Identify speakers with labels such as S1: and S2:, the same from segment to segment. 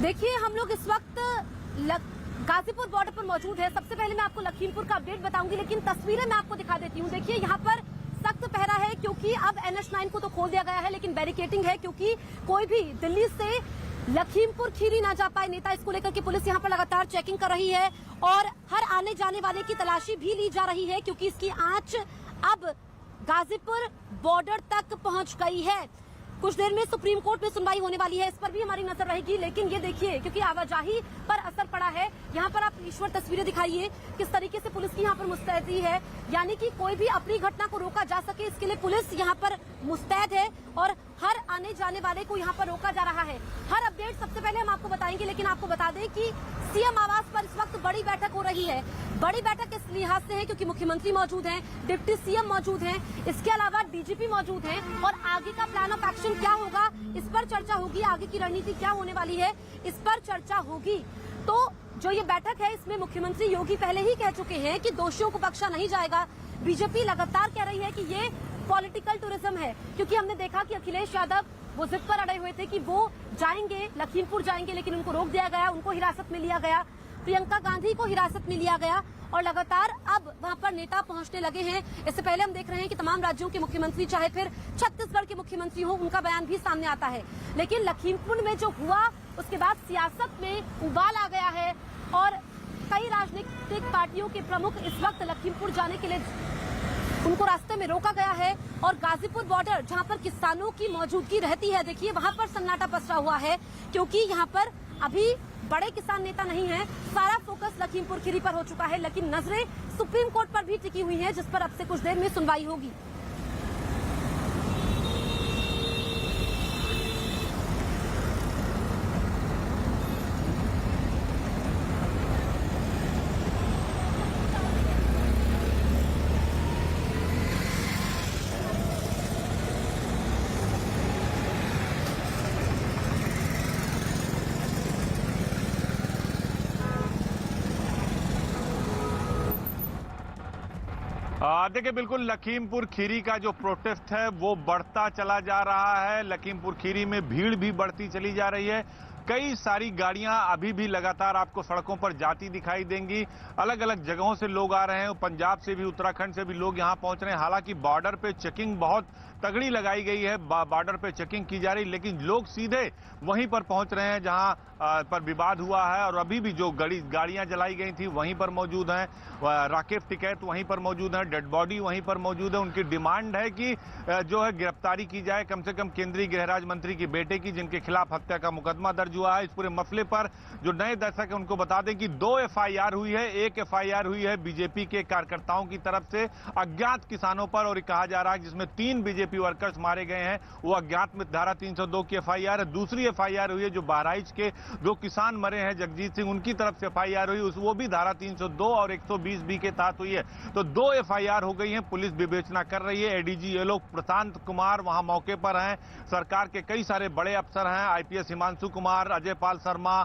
S1: देखिए, हम लोग इस वक्त गाजीपुर बॉर्डर पर मौजूद है। सबसे पहले मैं आपको लखीमपुर का अपडेट बताऊंगी, लेकिन तस्वीरें मैं आपको दिखा देती हूँ। देखिए, यहाँ पर सख्त पहरा है क्योंकि अब NH9 को तो खोल दिया गया है, लेकिन बैरिकेटिंग है क्योंकि कोई भी दिल्ली से लखीमपुर खीरी ना जा पाए। नेता इसको लेकर के पुलिस यहाँ पर लगातार चेकिंग कर रही है और हर आने जाने वाले की तलाशी भी ली जा रही है क्योंकि इसकी आंच अब गाजीपुर बॉर्डर तक पहुंच गई है। कुछ देर में सुप्रीम कोर्ट में सुनवाई होने वाली है, इस पर भी हमारी नजर रहेगी। लेकिन ये देखिए, क्योंकि आवाजाही पर असर पड़ा है, यहाँ पर आप ईश्वर तस्वीरें दिखाइए किस तरीके से पुलिस की यहाँ पर मुस्तैदी है, यानी कि कोई भी अपनी घटना को रोका जा सके इसके लिए पुलिस यहाँ पर मुस्तैद है और हर आने जाने वाले को यहाँ पर रोका जा रहा है। हर अपडेट सबसे पहले हम आपको बताएंगे, लेकिन आपको बता दें कि सीएम आवास पर इस वक्त बड़ी बैठक हो रही है। बड़ी बैठक इस लिहाज से है क्योंकि मुख्यमंत्री मौजूद हैं, डिप्टी सीएम मौजूद हैं, इसके अलावा डीजीपी मौजूद हैं और आगे का प्लान ऑफ एक्शन क्या होगा इस पर चर्चा होगी। आगे की रणनीति क्या होने वाली है इस पर चर्चा होगी। तो जो ये बैठक है इसमें मुख्यमंत्री योगी पहले ही कह चुके हैं कि दोषियों को बख्शा नहीं जाएगा। बीजेपी लगातार कह रही है कि ये पॉलिटिकल टूरिज्म है, क्योंकि हमने देखा कि अखिलेश यादव वो जिद पर अड़े हुए थे कि वो जाएंगे, लखीमपुर जाएंगे, लेकिन उनको रोक दिया गया, उनको हिरासत में लिया गया, प्रियंका गांधी को हिरासत में लिया गया और लगातार अब वहां पर नेता पहुंचने लगे हैं। इससे पहले हम देख रहे हैं कि तमाम राज्यों के मुख्यमंत्री, चाहे फिर छत्तीसगढ़ के मुख्यमंत्री हो, उनका बयान भी सामने आता है। लेकिन लखीमपुर में जो हुआ उसके बाद सियासत में उबाल आ गया है और कई राजनीतिक पार्टियों के प्रमुख इस वक्त लखीमपुर जाने के लिए उनको रास्ते में रोका गया है और गाजीपुर बॉर्डर जहां पर किसानों की मौजूदगी रहती है, देखिए वहां पर सन्नाटा पसरा हुआ है क्योंकि यहां पर अभी बड़े किसान नेता नहीं है। सारा फोकस लखीमपुर खीरी पर हो चुका है, लेकिन नजरें सुप्रीम कोर्ट पर भी टिकी हुई हैं, जिस पर अब से कुछ देर में सुनवाई होगी।
S2: देखिए, बिल्कुल लखीमपुर खीरी का जो प्रोटेस्ट है वो बढ़ता चला जा रहा है। लखीमपुर खीरी में भीड़ भी बढ़ती चली जा रही है। कई सारी गाड़ियां अभी भी लगातार आपको सड़कों पर जाती दिखाई देंगी। अलग अलग जगहों से लोग आ रहे हैं, पंजाब से भी, उत्तराखंड से भी लोग यहां पहुंच रहे हैं। हालांकि बॉर्डर पे चेकिंग बहुत तगड़ी लगाई गई है, बॉर्डर पे चेकिंग की जा रही, लेकिन लोग सीधे वहीं पर पहुंच रहे हैं जहां पर विवाद हुआ है और अभी भी जो गाड़ियां जलाई गई थी वहीं पर मौजूद हैं। राकेश टिकैत वहीं पर मौजूद हैं, डेड बॉडी वहीं पर मौजूद है। उनकी डिमांड है कि जो है गिरफ्तारी की जाए कम से कम केंद्रीय गृह राज्य मंत्री की बेटे की, जिनके खिलाफ हत्या का मुकदमा दर्ज हुआ है। इस पूरे मसले पर जो नए दर्शक है उनको बता दें कि 2 FIR हुई है। एक FIR हुई है बीजेपी के कार्यकर्ताओं की तरफ से अज्ञात किसानों पर और कहा जा रहा है जिसमें 3 बीजेपी वर्कर्स मारे गए हैं, वो अज्ञात में धारा 302 की FIR है। दूसरी FIR हुई है जो बहराइच के 2 किसान मरे हैं, जगजीत सिंह, उनकी तरफ से FIR हुई, वो भी धारा 302 और 120B के तहत हुई है। तो 2 FIR हो गई हैं, पुलिस विवेचना कर रही है। ADG ये लोग प्रशांत कुमार वहां मौके पर हैं, सरकार के कई सारे बड़े अफसर हैं, IPS हिमांशु कुमार, अजय पाल शर्मा,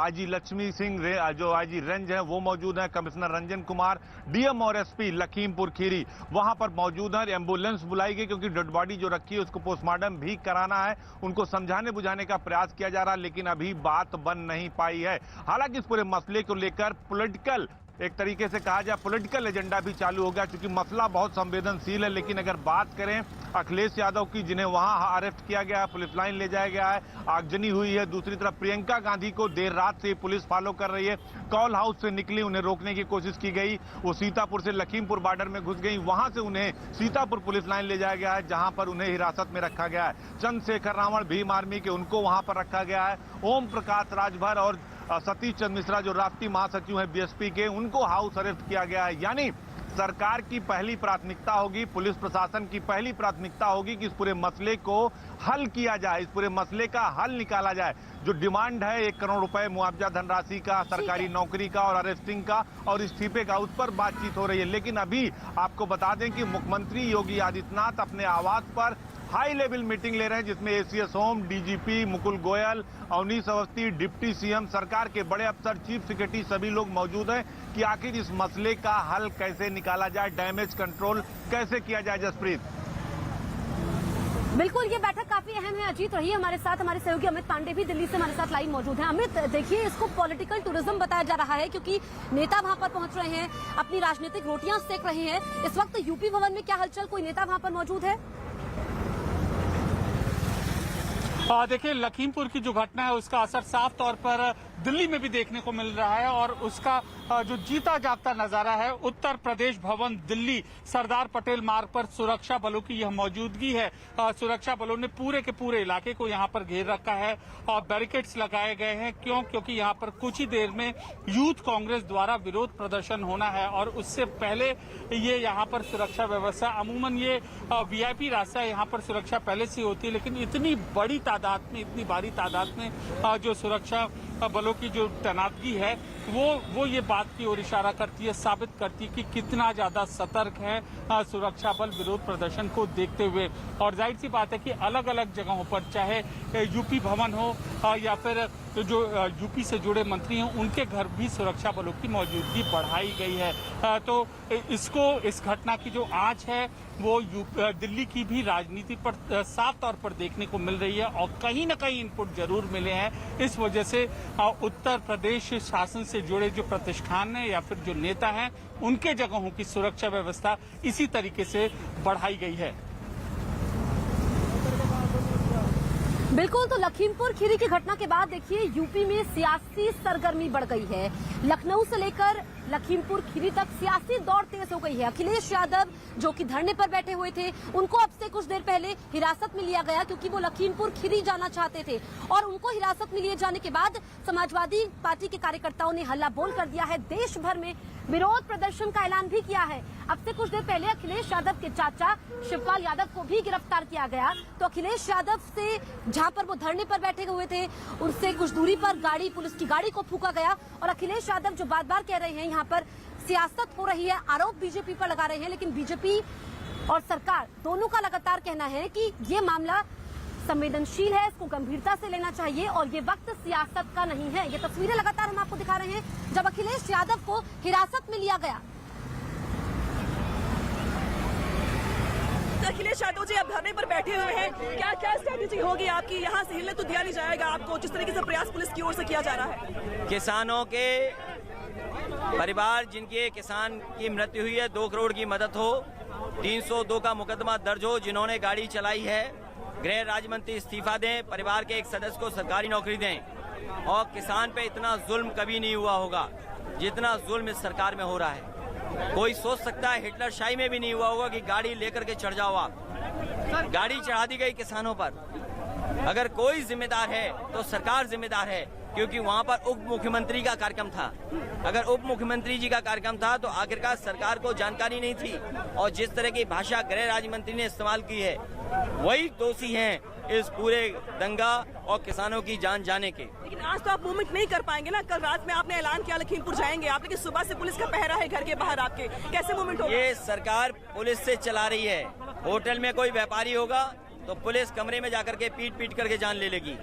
S2: IG लक्ष्मी सिंह, जो IG रेंज हैं वो मौजूद हैं, कमिश्नर रंजन कुमार, DM और SP लखीमपुर खीरी वहां पर मौजूद हैं। एम्बुलेंस बुलाई गई क्योंकि डेड बॉडी जो रखी है उसको पोस्टमार्टम भी कराना है। उनको समझाने बुझाने का प्रयास किया जा रहा है, लेकिन अभी बात बन नहीं पाई है। हालांकि इस पूरे मसले को लेकर पॉलिटिकल, एक तरीके से कहा जाए पॉलिटिकल एजेंडा भी चालू हो गया, क्योंकि मसला बहुत संवेदनशील है। लेकिन अगर बात करें अखिलेश यादव की, जिन्हें वहां अरेस्ट किया गया है, पुलिस लाइन ले जाया गया है, आगजनी हुई है। दूसरी तरफ प्रियंका गांधी को देर रात से पुलिस फॉलो कर रही है, कॉल हाउस से निकली, उन्हें रोकने की कोशिश की गई, वो सीतापुर से लखीमपुर बॉर्डर में घुस गई, वहां से उन्हें सीतापुर पुलिस लाइन ले जाया गया है, जहां पर उन्हें हिरासत में रखा गया है। चंद्रशेखर रावण भीम आर्मी के, उनको वहां पर रखा गया है। ओम प्रकाश राजभर और सतीश चंद्र मिश्रा जो राष्ट्रीय महासचिव हैं BSP के, उनको हाउस अरेस्ट किया गया है। यानी सरकार की पहली प्राथमिकता होगी, पुलिस प्रशासन की पहली प्राथमिकता होगी कि इस पूरे मसले को हल किया जाए, इस पूरे मसले का हल निकाला जाए। जो डिमांड है 1 करोड़ रुपए मुआवजा धनराशि का, सरकारी नौकरी का और अरेस्टिंग का और इस्तीफे का, उस पर बातचीत हो रही है। लेकिन अभी आपको बता दें कि मुख्यमंत्री योगी आदित्यनाथ अपने आवास पर हाई लेवल मीटिंग ले रहे हैं, जिसमें ACS होम, DGP Mukul Goyal, Awanish Awasthi, deputy CM, सरकार के बड़े अफसर, चीफ सेक्रेटरी, सभी लोग मौजूद हैं कि आखिर इस मसले का हल कैसे निकाला जाए, डैमेज कंट्रोल कैसे किया जाए। जसप्रीत,
S1: बिल्कुल, ये बैठक काफी अहम है। अजीत रही हमारे साथ, हमारे सहयोगी अमित पांडे भी दिल्ली से हमारे साथ लाइव मौजूद हैं। अमित, देखिए, इसको पॉलिटिकल टूरिज्म बताया जा रहा है क्योंकि नेता वहां पर पहुंच रहे हैं, अपनी राजनीतिक रोटियां सेक रहे हैं। इस वक्त यूपी भवन में क्या हलचल, कोई नेता वहां पर मौजूद है?
S3: देखिए, लखीमपुर की जो घटना है उसका असर साफ तौर पर दिल्ली में भी देखने को मिल रहा है और उसका जो जीता जागता नजारा है उत्तर प्रदेश भवन दिल्ली सरदार पटेल मार्ग पर सुरक्षा बलों की यह मौजूदगी है। सुरक्षा बलों ने पूरे के पूरे इलाके को यहां पर घेर रखा है और बैरिकेड्स लगाए गए हैं। क्योंकि यहां पर कुछ ही देर में यूथ कांग्रेस द्वारा विरोध प्रदर्शन होना है और उससे पहले ये यहां पर सुरक्षा व्यवस्था, अमूमन ये वीआईपी रास्ता है, यहाँ पर सुरक्षा पहले से होती है, लेकिन इतनी बड़ी तादाद में, इतनी भारी तादाद में जो सुरक्षा बलों की जो तैनातगी है वो ये बात की ओर इशारा करती है, साबित करती है कि कितना ज्यादा सतर्क है सुरक्षा बल विरोध प्रदर्शन को देखते हुए। और जाहिर सी बात है कि अलग अलग जगहों पर, चाहे यूपी भवन हो या फिर जो यूपी से जुड़े मंत्री हैं, उनके घर भी सुरक्षा बलों की मौजूदगी बढ़ाई गई है। तो इस घटना की जो आंच है वो दिल्ली की भी राजनीति पर साफ तौर पर देखने को मिल रही है और कहीं न कहीं इनपुट जरूर मिले हैं। इस वजह से उत्तर प्रदेश शासन से जुड़े जो प्रतिष्ठान है या फिर जो नेता हैं, उनके जगहों की सुरक्षा व्यवस्था इसी तरीके से बढ़ाई गई है।
S1: बिल्कुल, तो लखीमपुर खीरी की घटना के बाद देखिए यूपी में सियासी सरगर्मी बढ़ गई है। लखनऊ से लेकर लखीमपुर खीरी तक सियासी दौड़ तेज हो गई है। अखिलेश यादव जो कि धरने पर बैठे हुए थे, उनको अब से कुछ देर पहले हिरासत में लिया गया क्योंकि वो लखीमपुर खीरी जाना चाहते थे और उनको हिरासत में लिए जाने के बाद समाजवादी पार्टी के कार्यकर्ताओं ने हल्ला बोल कर दिया है। देश भर में विरोध प्रदर्शन का ऐलान भी किया है। अब से कुछ देर पहले अखिलेश यादव के चाचा शिवपाल यादव को भी गिरफ्तार किया गया। तो अखिलेश यादव से, जहां पर वो धरने पर बैठे हुए थे, उनसे कुछ दूरी पर पुलिस की गाड़ी को फूंका गया और अखिलेश यादव जो बार बार कह रहे हैं यहाँ पर सियासत हो रही है, आरोप बीजेपी पर लगा रहे हैं, लेकिन बीजेपी और सरकार दोनों का लगातार कहना है कि ये मामला संवेदनशील है, इसको गंभीरता से लेना चाहिए और ये वक्त सियासत का नहीं है। ये तस्वीरें लगातार हम आपको दिखा रहे हैं जब अखिलेश यादव को हिरासत में लिया गया।
S4: अखिलेश यादव जी आप धरने पर बैठे हुए हैं, क्या क्या स्ट्रेटेजी होगी आपकी? यहाँ से हिलने तो दिया नहीं जाएगा आपको, जिस तरीके से प्रयास पुलिस की ओर से किया जा रहा है।
S5: किसानों के परिवार जिनके किसान की मृत्यु हुई है, 2 करोड़ की मदद हो, 302 का मुकदमा दर्ज हो, जिन्होंने गाड़ी चलाई है, गृह राज्य मंत्री इस्तीफा दें, परिवार के एक सदस्य को सरकारी नौकरी दें और किसान पे इतना जुल्म कभी नहीं हुआ होगा जितना जुल्म इस सरकार में हो रहा है। कोई सोच सकता है हिटलर शाही में भी नहीं हुआ होगा कि गाड़ी लेकर के चढ़ जाओ आप। गाड़ी चढ़ा दी गई किसानों पर। अगर कोई जिम्मेदार है तो सरकार जिम्मेदार है, क्योंकि वहां पर उप मुख्यमंत्री का कार्यक्रम था। अगर उप मुख्यमंत्री जी का कार्यक्रम था तो आखिरकार सरकार को जानकारी नहीं थी और जिस तरह की भाषा गृह राज्य मंत्री ने इस्तेमाल की है, वही दोषी हैं इस पूरे दंगा और किसानों की जान जाने के।
S4: लेकिन आज तो आप मूवमेंट नहीं कर पाएंगे ना। कल रात में आपने ऐलान किया लखीमपुर जाएंगे आप, लेकिन सुबह से पुलिस का पहरा है घर के बाहर आपके, कैसे मूवमेंट होगा?
S5: ये सरकार पुलिस से चला रही है। होटल में कोई व्यापारी होगा तो पुलिस कमरे में जाकर के पीट पीट करके जान ले लेगी।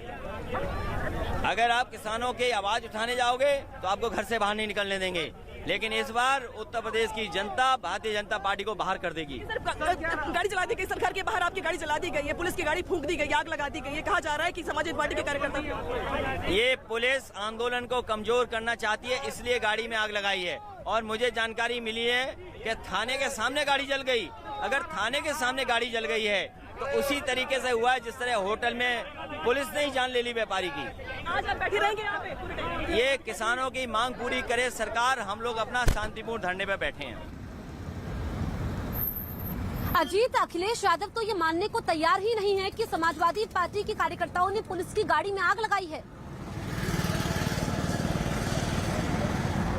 S5: अगर आप किसानों की आवाज उठाने जाओगे तो आपको घर से बाहर नहीं निकलने देंगे। लेकिन इस बार उत्तर प्रदेश की जनता भारतीय जनता पार्टी को बाहर कर देगी।
S4: गाड़ी चला दी गई, सरकार के बाहर आपकी गाड़ी चला दी गई है, पुलिस की गाड़ी फूंक दी गई, आग लगा दी गई है। कहा जा रहा है कि समाजवादी पार्टी के कार्यकर्ता,
S5: ये पुलिस आंदोलन को कमजोर करना चाहती है, इसलिए गाड़ी में आग लगाई है। और मुझे जानकारी मिली है कि थाने के सामने गाड़ी जल गई। अगर थाने के सामने गाड़ी जल गई है तो उसी तरीके से हुआ है जिस तरह होटल में पुलिस ने ही जान ले ली व्यापारी की।
S4: आज आप बैठे रहेंगे यहाँ पे?
S5: ये किसानों की मांग पूरी करे सरकार, हम लोग अपना शांतिपूर्ण धरने पे बैठे हैं।
S1: अजीत, अखिलेश यादव तो ये मानने को तैयार ही नहीं है कि समाजवादी पार्टी के कार्यकर्ताओं ने पुलिस की गाड़ी में आग लगाई है।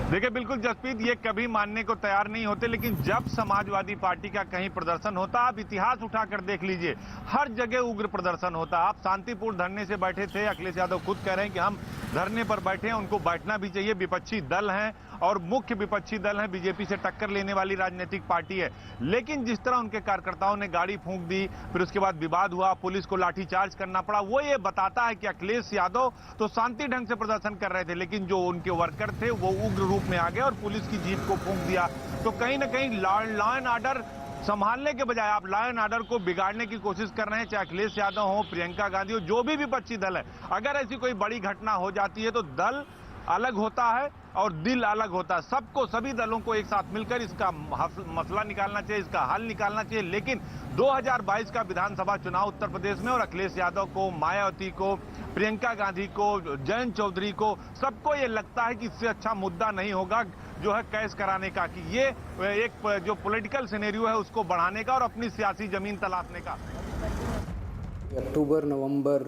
S2: देखिए, बिल्कुल जसप्रीत, ये कभी मानने को तैयार नहीं होते, लेकिन जब समाजवादी पार्टी का कहीं प्रदर्शन होता, आप इतिहास उठाकर देख लीजिए, हर जगह उग्र प्रदर्शन होता। आप शांतिपूर्ण धरने से बैठे थे, अखिलेश यादव खुद कह रहे हैं कि हम धरने पर बैठे हैं, उनको बैठना भी चाहिए। विपक्षी दल हैं और मुख्य विपक्षी दल हैं, बीजेपी से टक्कर लेने वाली राजनीतिक पार्टी है, लेकिन जिस तरह उनके कार्यकर्ताओं ने गाड़ी फूंक दी, फिर उसके बाद विवाद हुआ, पुलिस को लाठीचार्ज करना पड़ा, वो ये बताता है कि अखिलेश यादव तो शांति ढंग से प्रदर्शन कर रहे थे, लेकिन जो उनके वर्कर थे वो उग्र रूप में आ गए और पुलिस की जीप को फूंक दिया। तो कहीं ना कहीं लॉ एंड ऑर्डर संभालने के बजाय आप लॉ एंड ऑर्डर को बिगाड़ने की कोशिश कर रहे हैं, चाहे अखिलेश यादव हो, प्रियंका गांधी हो, जो भी विपक्षी दल है। अगर ऐसी कोई बड़ी घटना हो जाती है तो दल अलग होता है और दिल अलग होता है। सबको, सभी दलों को एक साथ मिलकर इसका मसला निकालना चाहिए, इसका हल निकालना चाहिए। लेकिन 2022 का विधानसभा चुनाव उत्तर प्रदेश में, और अखिलेश यादव को, मायावती को, प्रियंका गांधी को, जयंत चौधरी को, सबको ये लगता है कि इससे अच्छा मुद्दा नहीं होगा जो है कैश कराने का, कि ये एक जो पॉलिटिकल सिनेरियो है उसको बढ़ाने का और अपनी सियासी जमीन तलाशने का।
S6: अक्टूबर नवंबर